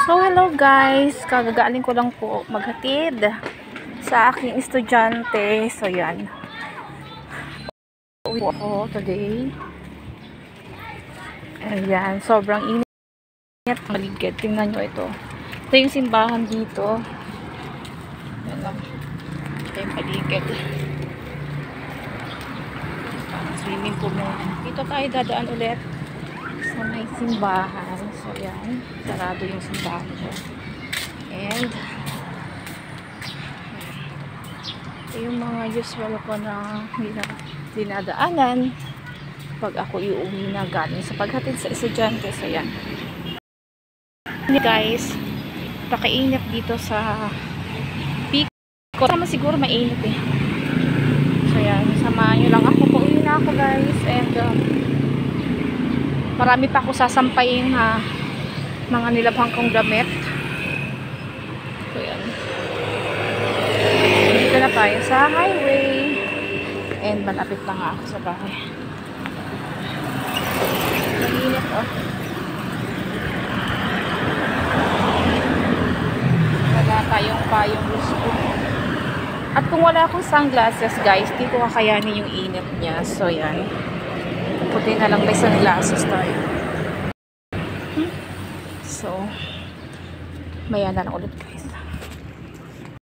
So, hello guys. Kagagaling ko lang po maghatid sa aking estudyante. So, yan. Uwi po ako today. Ayan. Sobrang init. Maligid. Tingnan nyo ito. Ito yung simbahan dito. Ayan lang. Ito yung paligid. Swimming pool mo. Dito tayo dadaan ulit sa may simbahan. So, yan. Sarado yung simbahan ko. And, ito yung mga usual ko na dinadaanan pag ako iuwi na galing sa paghatid sa estudyante. So, yan. Guys, pakainit dito sa Pico. Sama siguro mainit eh. So, yan. Samahan nyo lang ako. Pauwi na ako guys. And, marami pa ako sasampayin mga nilabhang kong damit. So, yan. Dito na tayo sa highway. And malapit na nga ako sa bahay. Mainit oh. Wala tayong payong gusto. At kung wala akong sunglasses guys, di ko kakayanin yung init niya. So, yan. Puti na lang may sunglasses tayo. So, maya na lang ulit guys.